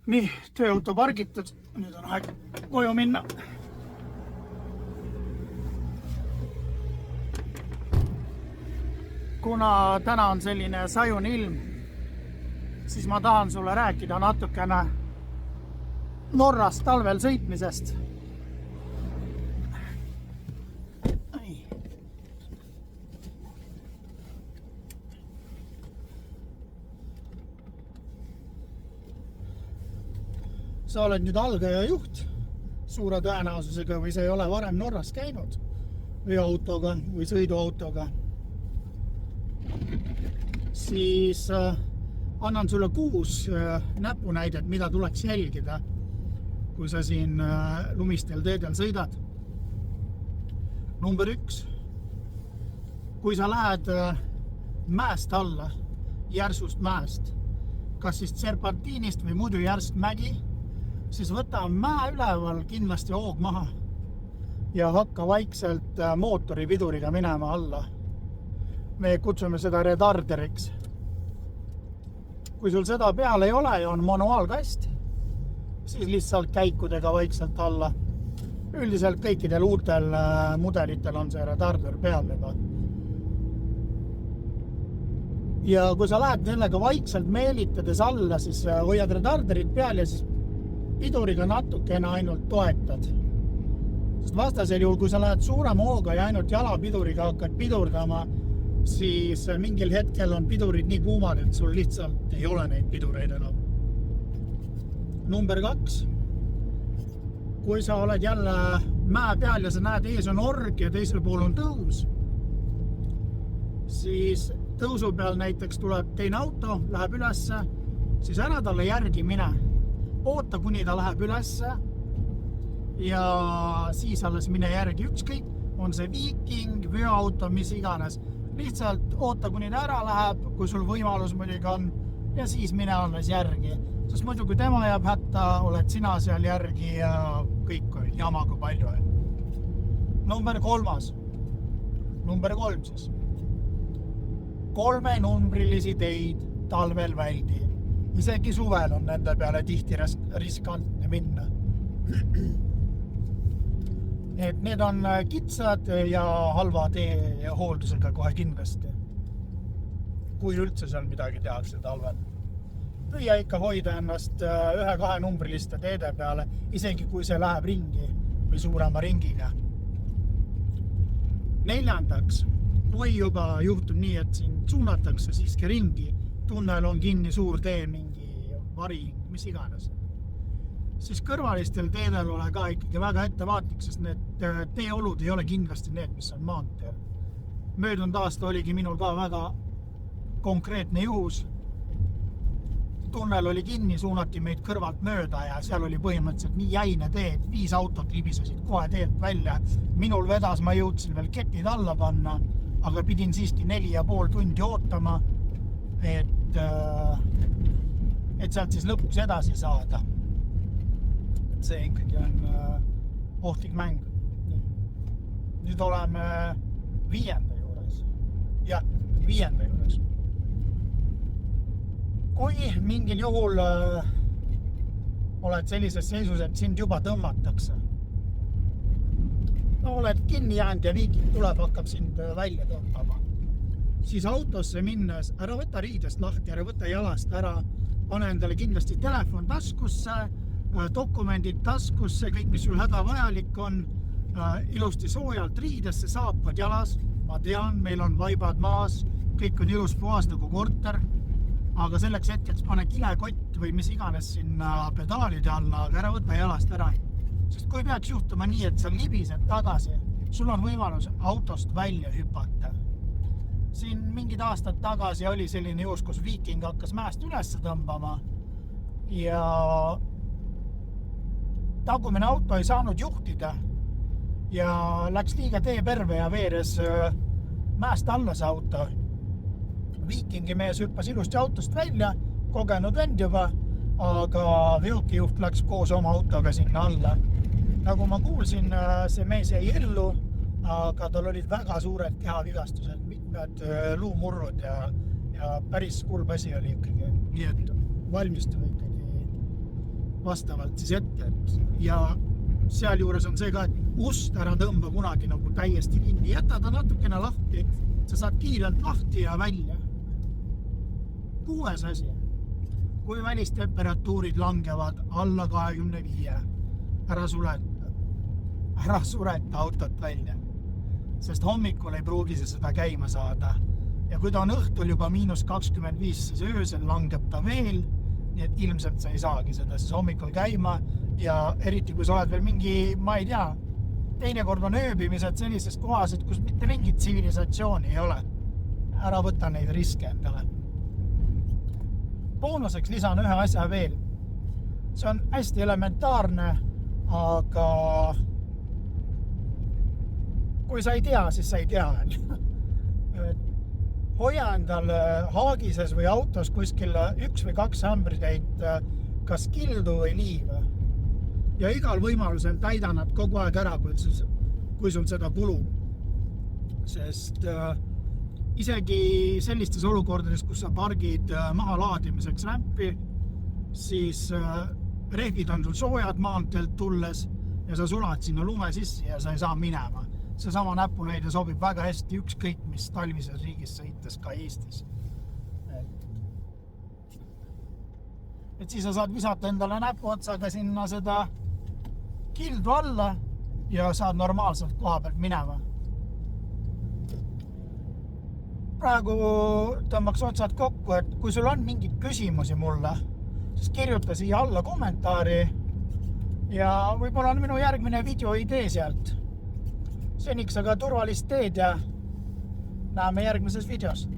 Nii, tööauto pargitud, nüüd on aeg koju minna. Kuna täna on selline sajune ilm, siis ma tahan sulle rääkida natukene Norras talvel sõitmisest. Sa oled nüüd algaja juht suure tõenäosusega või sa ei ole varem Norras käinud veoautoga või sõiduautoga, siis annan sulle 6 näpunäidet, mida tuleks jälgida, kui sa siin lumistel teedel sõidad. Number 1. Kui sa lähed mäest alla, järsust mäest, kas siis serpantiinist või muidu järsk mägi, siis võta mäe üleval kindlasti hoog maha ja hakka vaikselt mootori piduriga minema alla. Me kutsume seda retarderiks. Kui sul seda peal ei ole ja on manuaalkast, siis lihtsalt käikudega vaikselt alla. Üldiselt kõikidel uutel mudelitel on see retarder peal juba. Ja kui sa lähed sellega vaikselt meelitades alla, siis hoiad retarderit peal ja siis piduriga natukene ainult toetad. Sest vastasel juhul, kui sa lähed suurema hooga ja ainult jalapiduriga hakkad pidurdama, siis mingil hetkel on pidurid nii kuumad, et sul lihtsalt ei ole neid pidureid enam. Number 2. Kui sa oled jälle mäe peal ja sa näed, ees on org ja teisel pool on tõus, siis tõusu peal näiteks tuleb teine auto, läheb ülesse, siis ära talle järgi mine. Oota, kuni ta läheb ülesse ja siis alles mine järgi. Ükskõik, on see Viking, veoauto, mis iganes. Lihtsalt oota, kuni ta ära läheb, kui sul võimalus muidugi on, ja siis mine alles järgi. Sest muidu, kui tema jääb hätta, oled sina seal järgi ja kõik on jama kui palju. Number 3. Number 3 siis. 3-numbrilisi teid talvel väldi. Isegi suvel on nende peale tihti riskantne minna. Et need on kitsad ja halva tee ja hooldusega kohe kindlasti. Kui üldse seal midagi tehakse talvel. Püüa ikka hoida ennast 1-2-numbriliste teede peale, isegi kui see läheb ringi või suurema ringiga. 4. Kui juba juhtub nii, et siin suunatakse siiski ringi, tunnel on kinni suur tee, mingi vari, mis iganes. Siis kõrvalistel teedel ole ka ikkagi väga ettevaatlik, sest need teeolud ei ole kindlasti need, mis on maanteel. Möödunud aasta oligi minul ka väga konkreetne juhus. Tunnel oli kinni, suunati meid kõrvalt mööda ja seal oli põhimõtteliselt nii jäine tee, et 5 autot libisesid kohe teed välja. Minul vedas, ma jõudsin veel ketid alla panna, aga pidin siiski 4,5 tundi ootama, et sealt siis lõpuks edasi saada. Et see ikkagi on ohtlik mäng. Nüüd oleme 5. juures. Jah, 5. juures. Kui mingil juhul oled sellises seisus, et sind juba tõmmatakse, no oled kinni jäänud ja Viking tuleb, hakkab sind välja tõmbama, siis autosse minnes ära võta riidest lahti, ära võta jalast ära, pane endale kindlasti telefon taskusse, dokumendid taskusse, kõik, mis sul hädavajalik on, ilusti soojalt riidesse, saapad jalas. Ma tean, meil on vaibad maas, kõik on ilus puhas nagu korter, aga selleks hetkeks pane kilekott või mis iganes sinna pedaalide alla, aga ära võta jalast ära. Sest kui peaks juhtuma nii, et sa libised tagasi, sul on võimalus autost välja hüpata. Siin mingid aastad tagasi oli selline juhus, kus Viking hakkas mäest üles tõmbama ja tagumine auto ei saanud juhtida ja läks liiga teeperve ja veeres mäest alla see auto. Vikingi mees hüppas ilusti autost välja, kogenud vend juba, aga veokijuht läks koos oma autoga sinna alla. Nagu ma kuulsin, see mees jäi ellu, aga tal olid väga suured kehavigastused, mitmed luumurrud ja päris kurb asi oli ikkagi. Nii et valmistume ikkagi vastavalt siis ette ja sealjuures on see ka, et ust ära tõmba kunagi nagu täiesti kinni, jäta ta natukene lahti, sa saad kiirelt lahti ja välja. 6. asi, kui välistemperatuurid langevad alla 25, ära sureta autot välja, sest hommikul ei pruugi see seda käima saada ja kui ta on õhtul juba -25, siis öösel langeb ta veel, nii et ilmselt sa ei saagi seda siis hommikul käima ja eriti kui sa oled veel mingi, ma ei tea, teinekord on ööbimised sellises kohas, et kus mitte mingit tsivilisatsiooni ei ole. Ära võta neid riske endale. Boonuseks lisan ühe asja veel. See on hästi elementaarne, aga kui sa ei tea, siis sa ei tea. Hoia endal haagises või autos kuskil 1 või 2 ämbritäit kas kildu või liiva. Ja igal võimalusel täida nad kogu aeg ära, kui sul seda kulub. Sest isegi sellistes olukordades, kus sa pargid maha laadimiseks rämpi, siis rehvid on sul soojad maanteelt tulles ja sa sulad sinna lume sisse ja sa ei saa minema. See sama näpunäide sobib väga hästi ükskõik, mis talvises riigis sõites ka Eestis. Et siis sa saad visata endale näpuotsaga sinna seda kildu alla ja saad normaalselt koha pealt minema. Praegu tõmbaks otsad kokku, et kui sul on mingid küsimusi mulle, siis kirjuta siia alla kommentaari ja võib-olla on minu järgmine video idee sealt. Seniks aga turvalist teed ja näeme järgmises videos.